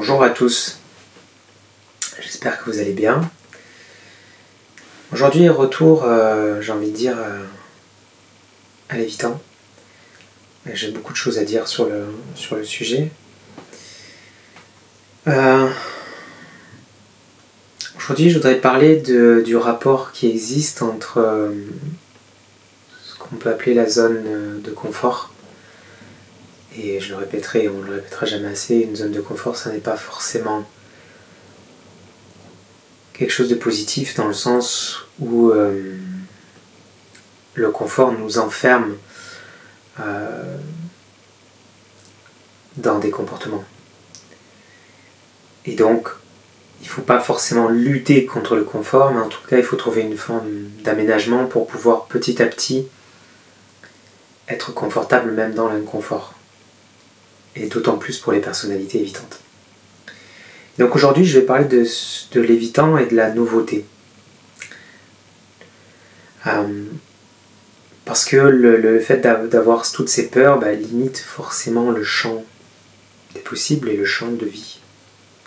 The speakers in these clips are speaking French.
Bonjour à tous, j'espère que vous allez bien. Aujourd'hui, retour, j'ai envie de dire, à l'évitant. J'ai beaucoup de choses à dire sur le sujet. Aujourd'hui, je voudrais parler du rapport qui existe entre ce qu'on peut appeler la zone de confort. Et je le répéterai, on ne le répétera jamais assez, une zone de confort, ça n'est pas forcément quelque chose de positif dans le sens où le confort nous enferme dans des comportements. Et donc, il ne faut pas forcément lutter contre le confort, mais en tout cas, il faut trouver une forme d'aménagement pour pouvoir petit à petit être confortable même dans l'inconfort. Et d'autant plus pour les personnalités évitantes. Donc aujourd'hui, je vais parler de l'évitant et de la nouveauté. Parce que le fait d'avoir toutes ces peurs limite forcément le champ des possibles et le champ de vie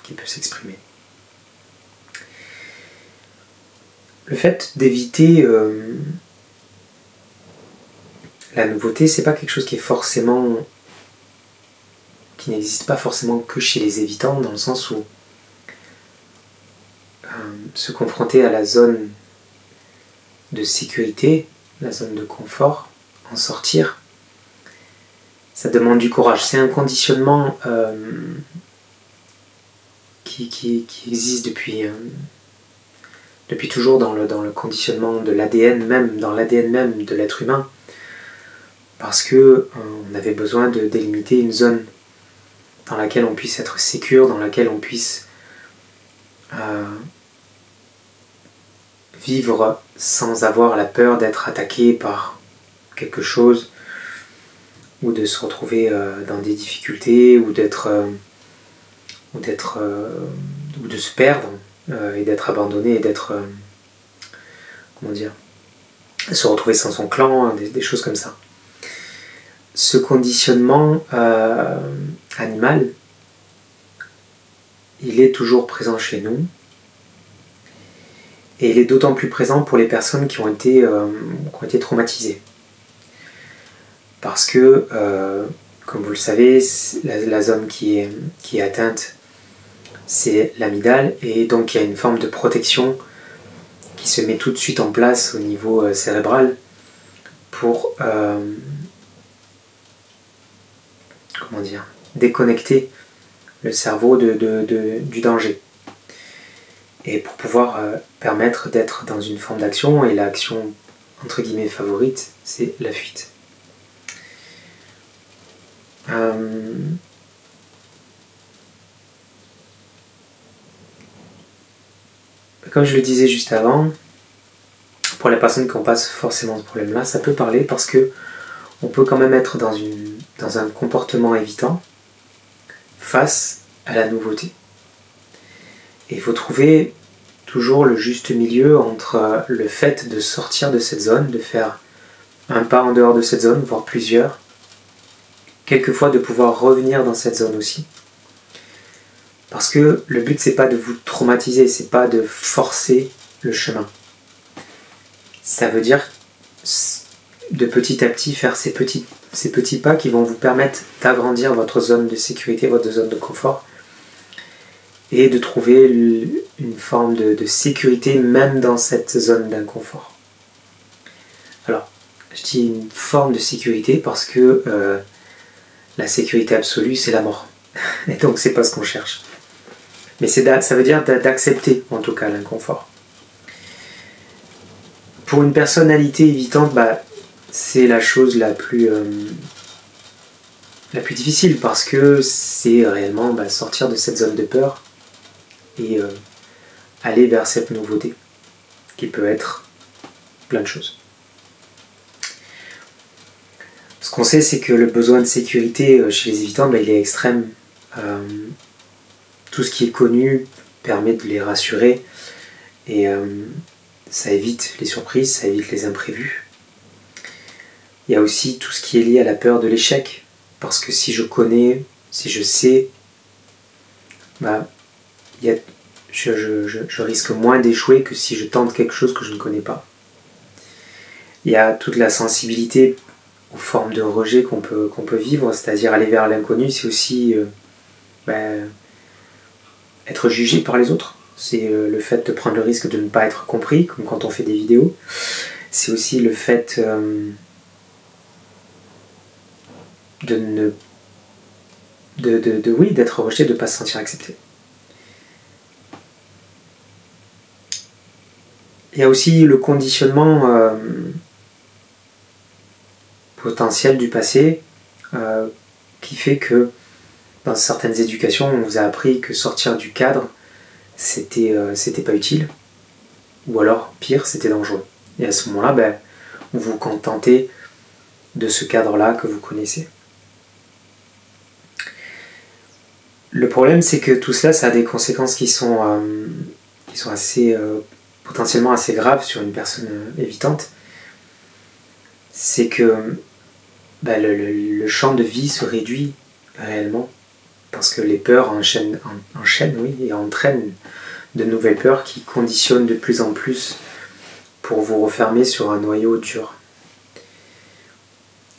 qui peut s'exprimer. Le fait d'éviter la nouveauté, c'est pas quelque chose qui n'existe pas forcément que chez les évitants, dans le sens où se confronter à la zone de sécurité, la zone de confort, en sortir, ça demande du courage. C'est un conditionnement qui existe depuis toujours dans le conditionnement de l'ADN même, dans l'ADN même de l'être humain, parce que on avait besoin de délimiter une zone dans laquelle on puisse être sécure, dans laquelle on puisse vivre sans avoir la peur d'être attaqué par quelque chose, ou de se retrouver dans des difficultés, ou de se perdre, et d'être abandonné, et d'être, se retrouver sans son clan, des choses comme ça. Ce conditionnement animal, il est toujours présent chez nous, et il est d'autant plus présent pour les personnes qui ont été traumatisées. Parce que, comme vous le savez, la zone qui est atteinte, c'est l'amygdale, et donc il y a une forme de protection qui se met tout de suite en place au niveau cérébral pour déconnecter le cerveau du danger, et pour pouvoir permettre d'être dans une forme d'action, et l'action entre guillemets favorite, c'est la fuite. Comme je le disais juste avant, pour les personnes qui n'ont pas forcément ce problème-là, ça peut parler parce que on peut quand même être dans un comportement évitant face à la nouveauté. Et il faut trouver toujours le juste milieu entre le fait de sortir de cette zone, de faire un pas en dehors de cette zone, voire plusieurs, quelquefois de pouvoir revenir dans cette zone aussi. Parce que le but, c'est pas de vous traumatiser, c'est pas de forcer le chemin. Ça veut dire de petit à petit faire ces petits pas qui vont vous permettre d'agrandir votre zone de sécurité, votre zone de confort, et de trouver une forme de sécurité même dans cette zone d'inconfort. Alors, je dis une forme de sécurité parce que la sécurité absolue, c'est la mort. Et donc, c'est pas ce qu'on cherche. Mais ça veut dire d'accepter, en tout cas, l'inconfort. Pour une personnalité évitante, c'est la chose la plus difficile, parce que c'est réellement sortir de cette zone de peur et aller vers cette nouveauté, qui peut être plein de choses. Ce qu'on sait, c'est que le besoin de sécurité chez les évitants, il est extrême. Tout ce qui est connu permet de les rassurer, et ça évite les surprises, ça évite les imprévus. Il y a aussi tout ce qui est lié à la peur de l'échec, parce que si je connais, si je sais bah, je risque moins d'échouer que si je tente quelque chose que je ne connais pas. Il y a toute la sensibilité aux formes de rejet qu'on peut vivre, c'est-à-dire aller vers l'inconnu, c'est aussi être jugé par les autres. C'est le fait de prendre le risque de ne pas être compris, comme quand on fait des vidéos. C'est aussi le fait d'être rejeté, de ne pas se sentir accepté. Il y a aussi le conditionnement potentiel du passé qui fait que dans certaines éducations, on vous a appris que sortir du cadre, c'était pas utile, ou alors, pire, c'était dangereux. Et à ce moment-là, vous vous contentez de ce cadre-là que vous connaissez. Le problème, c'est que tout cela, ça a des conséquences qui sont assez, potentiellement assez graves sur une personne évitante. C'est que le champ de vie se réduit réellement, parce que les peurs enchaînent et entraînent de nouvelles peurs qui conditionnent de plus en plus pour vous refermer sur un noyau dur.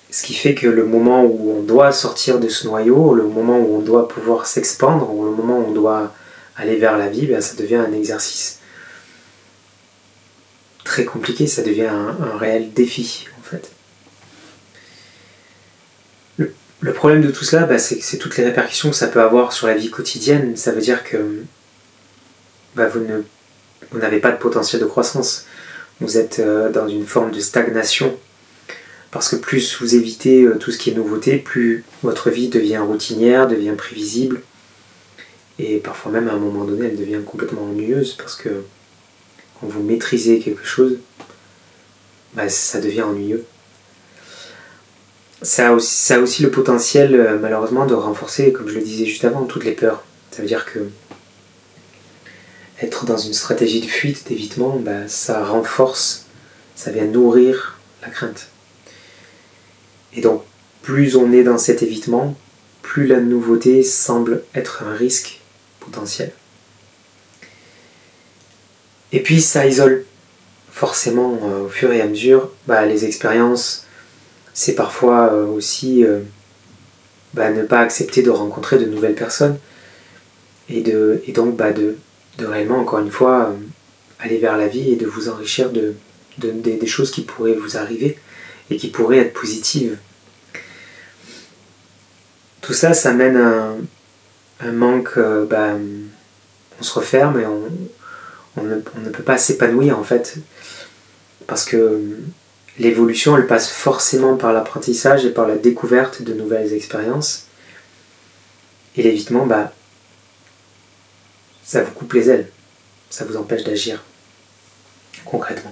Ce qui fait que le moment où on doit sortir de ce noyau, le moment où on doit pouvoir s'expandre, ou le moment où on doit aller vers la vie, ça devient un exercice très compliqué, ça devient un réel défi en fait. Le problème de tout cela, c'est toutes les répercussions que ça peut avoir sur la vie quotidienne. Ça veut dire que vous n'avez pas de potentiel de croissance. Vous êtes dans une forme de stagnation. Parce que plus vous évitez tout ce qui est nouveauté, plus votre vie devient routinière, devient prévisible. Et parfois même, à un moment donné, elle devient complètement ennuyeuse. Parce que quand vous maîtrisez quelque chose, ça devient ennuyeux. Ça a aussi le potentiel, malheureusement, de renforcer, comme je le disais juste avant, toutes les peurs. Ça veut dire que être dans une stratégie de fuite, d'évitement, ça renforce, ça vient nourrir la crainte. Et donc, plus on est dans cet évitement, plus la nouveauté semble être un risque potentiel. Et puis, ça isole forcément, au fur et à mesure, les expériences. C'est parfois aussi ne pas accepter de rencontrer de nouvelles personnes et donc de réellement, encore une fois, aller vers la vie et de vous enrichir des choses qui pourraient vous arriver et qui pourraient être positives. Tout ça, ça mène à un manque, on se referme et on ne peut pas s'épanouir en fait, parce que l'évolution, elle passe forcément par l'apprentissage et par la découverte de nouvelles expériences. Et l'évitement, ça vous coupe les ailes. Ça vous empêche d'agir concrètement.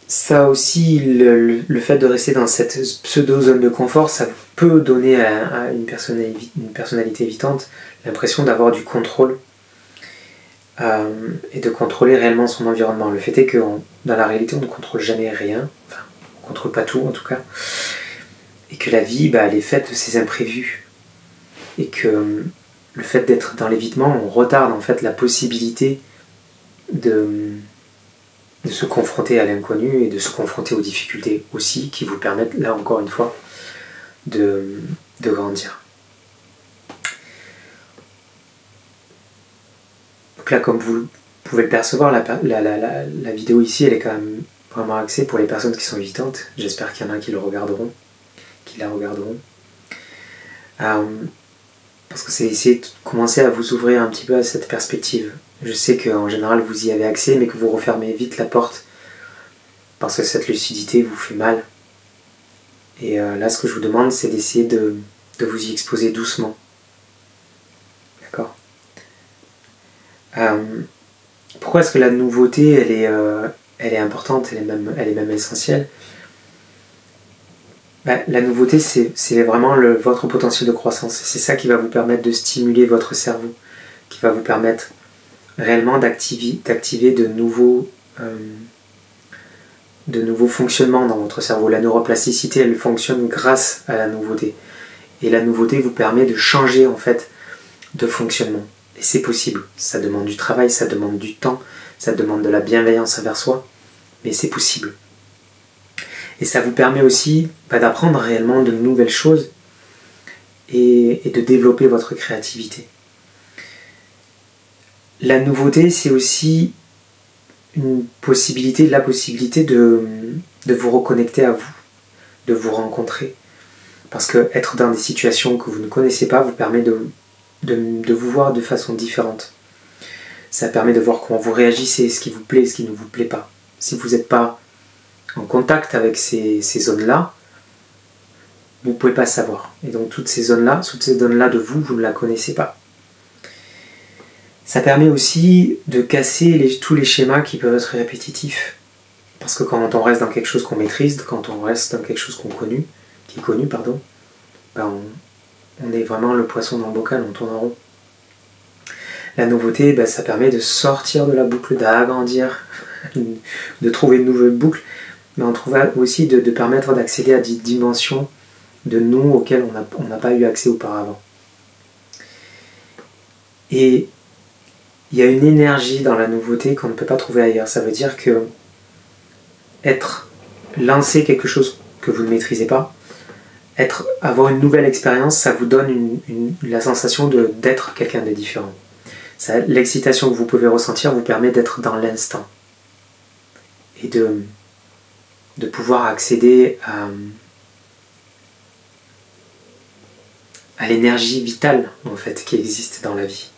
Ça aussi, le fait de rester dans cette pseudo-zone de confort, ça peut donner à une personnalité évitante l'impression d'avoir du contrôle. Et de contrôler réellement son environnement. Le fait est que dans la réalité, on ne contrôle jamais rien, enfin, on ne contrôle pas tout en tout cas, et que la vie, elle est faite de ces imprévus, et que le fait d'être dans l'évitement, on retarde en fait la possibilité de se confronter à l'inconnu et de se confronter aux difficultés aussi, qui vous permettent, là encore une fois, de grandir. Donc là, comme vous pouvez le percevoir, la vidéo ici, elle est quand même vraiment axée pour les personnes qui sont évitantes. J'espère qu'il y en a qui la regarderont. Parce que c'est essayer de commencer à vous ouvrir un petit peu à cette perspective. Je sais qu'en général, vous y avez accès, mais que vous refermez vite la porte parce que cette lucidité vous fait mal. Et là, ce que je vous demande, c'est d'essayer de vous y exposer doucement. D'accord ? Pourquoi est-ce que la nouveauté elle est importante, elle est même essentielle? La nouveauté, c'est vraiment votre potentiel de croissance. C'est ça qui va vous permettre de stimuler votre cerveau, qui va vous permettre réellement d'activer de nouveaux fonctionnements dans votre cerveau. La neuroplasticité, elle fonctionne grâce à la nouveauté. Et la nouveauté vous permet de changer en fait de fonctionnement. Et c'est possible. Ça demande du travail, ça demande du temps, ça demande de la bienveillance envers soi, mais c'est possible. Et ça vous permet aussi d'apprendre réellement de nouvelles choses et de développer votre créativité. La nouveauté, c'est aussi la possibilité de vous reconnecter à vous, de vous rencontrer. Parce que être dans des situations que vous ne connaissez pas vous permet de vous voir de façon différente. Ça permet de voir comment vous réagissez, ce qui vous plaît, ce qui ne vous plaît pas. Si vous n'êtes pas en contact avec ces zones-là, vous ne pouvez pas savoir. Et donc toutes ces zones-là de vous, vous ne la connaissez pas. Ça permet aussi de casser tous les schémas qui peuvent être répétitifs. Parce que quand on reste dans quelque chose qu'on maîtrise, quand on reste dans quelque chose qui est connu, on est vraiment le poisson dans le bocal, on tourne en rond. La nouveauté, ça permet de sortir de la boucle, d'agrandir, de trouver une nouvelle boucle, mais on trouve aussi de permettre d'accéder à des dimensions de nous auxquelles on n'a pas eu accès auparavant. Et il y a une énergie dans la nouveauté qu'on ne peut pas trouver ailleurs. Ça veut dire que lancer quelque chose que vous ne maîtrisez pas, avoir une nouvelle expérience, ça vous donne la sensation d'être quelqu'un de différent. L'excitation que vous pouvez ressentir vous permet d'être dans l'instant et de pouvoir accéder à l'énergie vitale en fait qui existe dans la vie.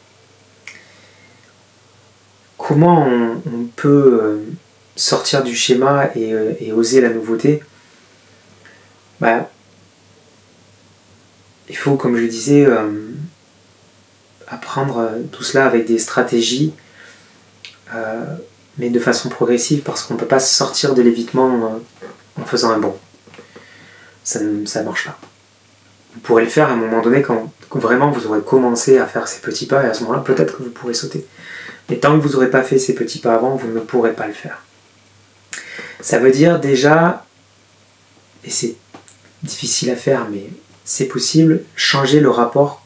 Comment on peut sortir du schéma et oser la nouveauté? Il faut, comme je le disais, apprendre tout cela avec des stratégies, mais de façon progressive, parce qu'on ne peut pas sortir de l'évitement en faisant un bond. Ça ne marche pas. Vous pourrez le faire à un moment donné quand vraiment vous aurez commencé à faire ces petits pas, et à ce moment-là, peut-être que vous pourrez sauter. Mais tant que vous n'aurez pas fait ces petits pas avant, vous ne pourrez pas le faire. Ça veut dire déjà, et c'est difficile à faire, mais c'est possible, changer le rapport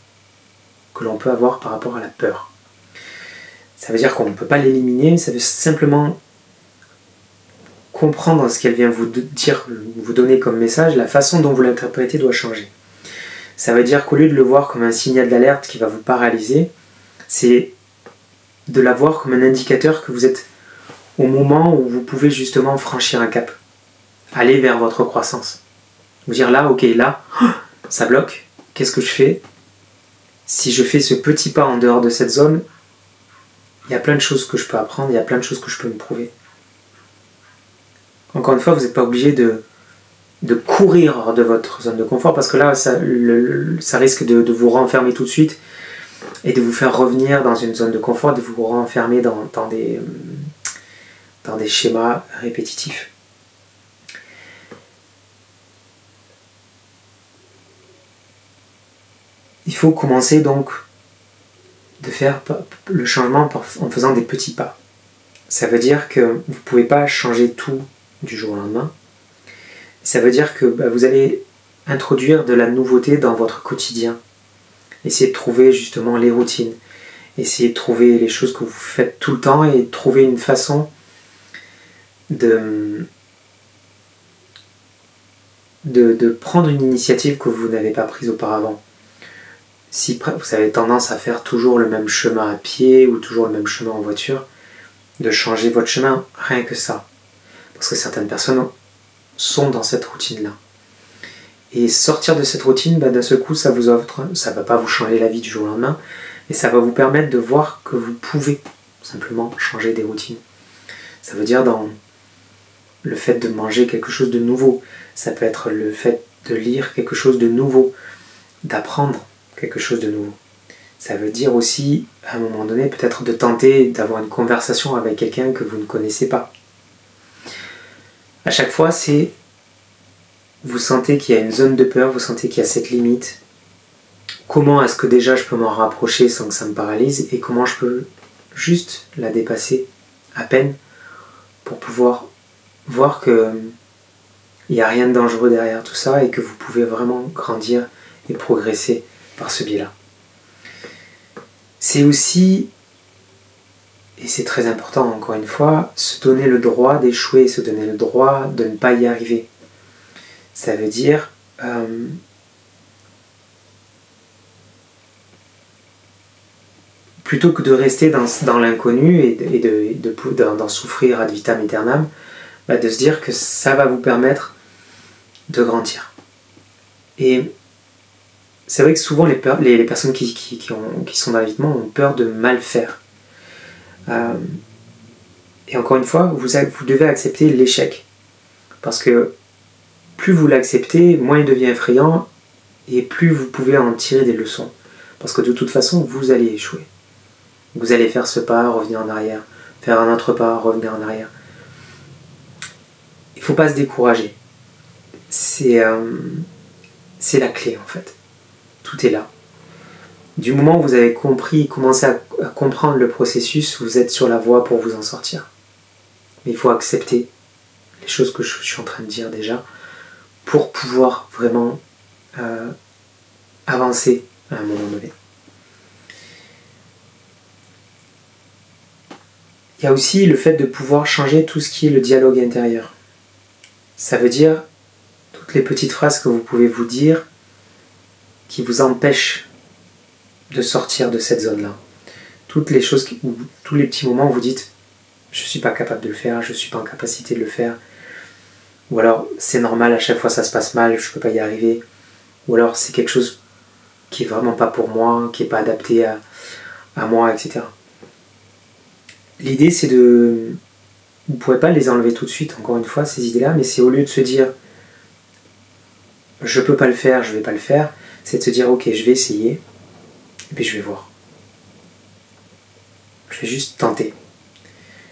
que l'on peut avoir par rapport à la peur. Ça veut dire qu'on ne peut pas l'éliminer, ça veut simplement comprendre ce qu'elle vient vous dire, vous donner comme message, la façon dont vous l'interprétez doit changer. Ça veut dire qu'au lieu de le voir comme un signal d'alerte qui va vous paralyser, c'est de la voir comme un indicateur que vous êtes au moment où vous pouvez justement franchir un cap, aller vers votre croissance. Vous dire là, ok, là, ça bloque, qu'est-ce que je fais? Si je fais ce petit pas en dehors de cette zone, il y a plein de choses que je peux apprendre, il y a plein de choses que je peux me prouver. Encore une fois, vous n'êtes pas obligé de courir hors de votre zone de confort, parce que là, ça risque de vous renfermer tout de suite et de vous faire revenir dans une zone de confort, de vous renfermer dans des schémas répétitifs. Il faut commencer donc de faire le changement en faisant des petits pas. Ça veut dire que vous ne pouvez pas changer tout du jour au lendemain. Ça veut dire que vous allez introduire de la nouveauté dans votre quotidien. Essayez de trouver justement les routines. Essayez de trouver les choses que vous faites tout le temps et de trouver une façon de prendre une initiative que vous n'avez pas prise auparavant. Si vous avez tendance à faire toujours le même chemin à pied ou toujours le même chemin en voiture, de changer votre chemin, rien que ça. Parce que certaines personnes sont dans cette routine-là. Et sortir de cette routine, d'un seul coup, ça ne va pas vous changer la vie du jour au lendemain, mais ça va vous permettre de voir que vous pouvez simplement changer des routines. Ça veut dire dans le fait de manger quelque chose de nouveau, ça peut être le fait de lire quelque chose de nouveau, d'apprendre quelque chose de nouveau. Ça veut dire aussi, à un moment donné, peut-être de tenter d'avoir une conversation avec quelqu'un que vous ne connaissez pas. À chaque fois, vous sentez qu'il y a une zone de peur, vous sentez qu'il y a cette limite. Comment est-ce que déjà je peux m'en rapprocher sans que ça me paralyse, et comment je peux juste la dépasser à peine pour pouvoir voir qu'il n'y a rien de dangereux derrière tout ça et que vous pouvez vraiment grandir et progresser par ce biais-là. C'est aussi, et c'est très important encore une fois, se donner le droit d'échouer, se donner le droit de ne pas y arriver. Ça veut dire plutôt que de rester dans l'inconnu et d'en souffrir ad vitam aeternam, de se dire que ça va vous permettre de grandir. Et c'est vrai que souvent les personnes qui sont dans l'évitement ont peur de mal faire. Et encore une fois, vous devez accepter l'échec. Parce que plus vous l'acceptez, moins il devient effrayant et plus vous pouvez en tirer des leçons. Parce que de toute façon, vous allez échouer. Vous allez faire ce pas, revenir en arrière, faire un autre pas, revenir en arrière. Il ne faut pas se décourager. C'est la clé en fait. Tout est là. Du moment où vous avez commencé à comprendre le processus, vous êtes sur la voie pour vous en sortir. Mais il faut accepter les choses que je suis en train de dire déjà pour pouvoir vraiment avancer à un moment donné. Il y a aussi le fait de pouvoir changer tout ce qui est le dialogue intérieur. Ça veut dire toutes les petites phrases que vous pouvez vous dire qui vous empêchent de sortir de cette zone-là. Toutes les choses, tous les petits moments où vous dites « je ne suis pas capable de le faire, je ne suis pas en capacité de le faire », ou alors « c'est normal, à chaque fois ça se passe mal, je ne peux pas y arriver », ou alors « c'est quelque chose qui n'est vraiment pas pour moi, qui n'est pas adapté à moi, etc. » L'idée c'est de... Vous ne pouvez pas les enlever tout de suite, encore une fois, ces idées-là, mais c'est au lieu de se dire « je ne peux pas le faire, je ne vais pas le faire », c'est de se dire « ok, je vais essayer ». Et puis je vais voir. Je vais juste tenter.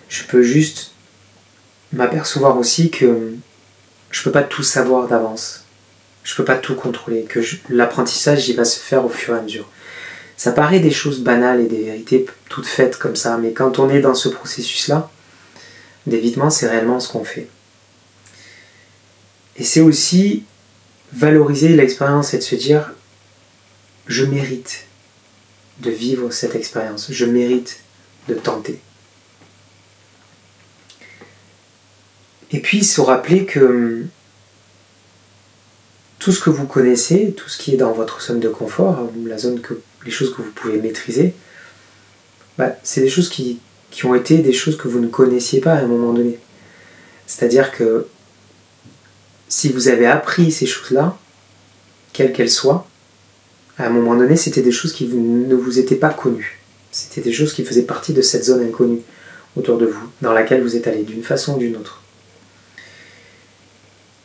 Je peux juste m'apercevoir aussi que je ne peux pas tout savoir d'avance. Je ne peux pas tout contrôler. Que l'apprentissage, il va se faire au fur et à mesure. Ça paraît des choses banales et des vérités toutes faites comme ça, mais quand on est dans ce processus-là, d'évitement, c'est réellement ce qu'on fait. Et c'est aussi valoriser l'expérience et de se dire « je mérite ». De vivre cette expérience. Je mérite de tenter. Et puis se rappeler que tout ce que vous connaissez, tout ce qui est dans votre zone de confort, les choses que vous pouvez maîtriser, c'est des choses qui ont été des choses que vous ne connaissiez pas à un moment donné. C'est-à-dire que si vous avez appris ces choses-là, quelles qu'elles soient, à un moment donné, c'était des choses qui ne vous étaient pas connues. C'était des choses qui faisaient partie de cette zone inconnue autour de vous, dans laquelle vous êtes allé d'une façon ou d'une autre.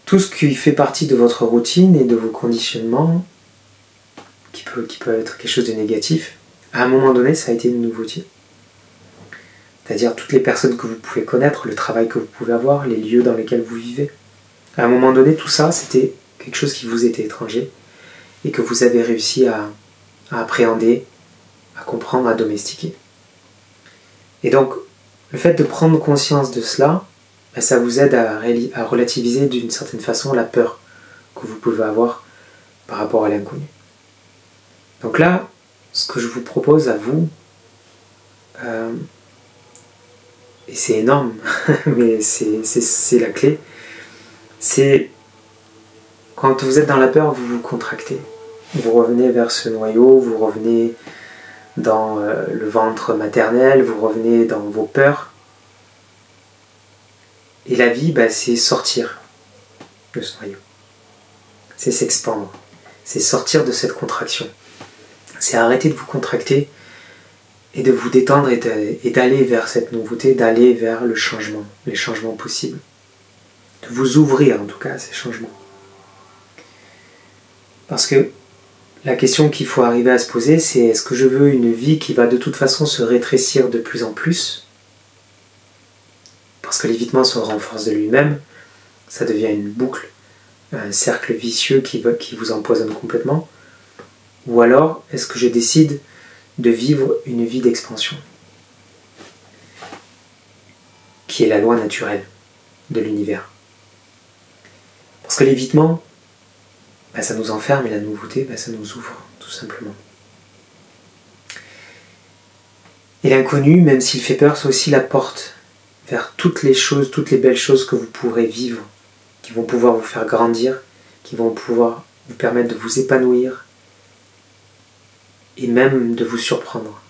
Tout ce qui fait partie de votre routine et de vos conditionnements, qui peut être quelque chose de négatif, à un moment donné, ça a été une nouveauté. C'est-à-dire toutes les personnes que vous pouvez connaître, le travail que vous pouvez avoir, les lieux dans lesquels vous vivez. À un moment donné, tout ça, c'était quelque chose qui vous était étranger, et que vous avez réussi à appréhender, à comprendre, à domestiquer. Et donc, le fait de prendre conscience de cela, ça vous aide à relativiser d'une certaine façon la peur que vous pouvez avoir par rapport à l'inconnu. Donc là, ce que je vous propose à vous, et c'est énorme, mais c'est la clé, c'est quand vous êtes dans la peur, vous vous contractez. Vous revenez vers ce noyau, vous revenez dans le ventre maternel, vous revenez dans vos peurs. Et la vie, c'est sortir de ce noyau. C'est s'expandre. C'est sortir de cette contraction. C'est arrêter de vous contracter et de vous détendre et d'aller vers cette nouveauté, d'aller vers le changement, les changements possibles. De vous ouvrir en tout cas à ces changements. Parce que la question qu'il faut arriver à se poser, c'est est-ce que je veux une vie qui va de toute façon se rétrécir de plus en plus? Parce que l'évitement se renforce de lui-même, ça devient une boucle, un cercle vicieux qui vous empoisonne complètement. Ou alors, est-ce que je décide de vivre une vie d'expansion, qui est la loi naturelle de l'univers? Parce que l'évitement, ça nous enferme et la nouveauté, ça nous ouvre, tout simplement. Et l'inconnu, même s'il fait peur, c'est aussi la porte vers toutes les choses, toutes les belles choses que vous pourrez vivre, qui vont pouvoir vous faire grandir, qui vont pouvoir vous permettre de vous épanouir et même de vous surprendre.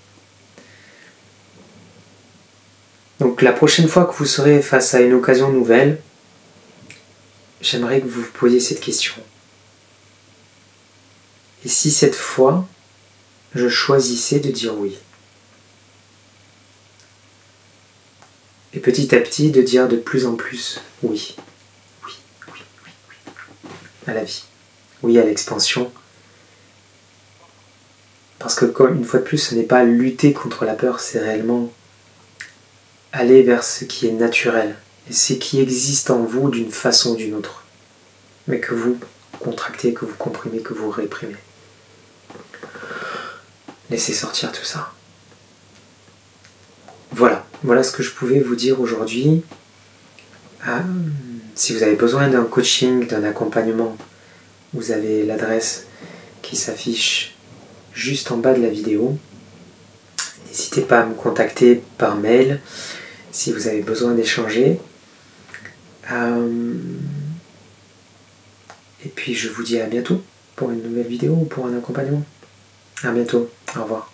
Donc la prochaine fois que vous serez face à une occasion nouvelle, j'aimerais que vous vous posiez cette question. Et si cette fois, je choisissais de dire oui? Et petit à petit, de dire de plus en plus oui. Oui, oui, oui, oui, oui. À la vie. Oui à l'expansion. Parce que, une fois de plus, ce n'est pas lutter contre la peur, c'est réellement aller vers ce qui est naturel. Et ce qui existe en vous d'une façon ou d'une autre. Mais que vous contractez, que vous comprimez, que vous réprimez. Laissez sortir tout ça. Voilà ce que je pouvais vous dire aujourd'hui. Si vous avez besoin d'un coaching, d'un accompagnement, vous avez l'adresse qui s'affiche juste en bas de la vidéo. N'hésitez pas à me contacter par mail si vous avez besoin d'échanger. Et puis je vous dis à bientôt pour une nouvelle vidéo ou pour un accompagnement. À bientôt. Au revoir.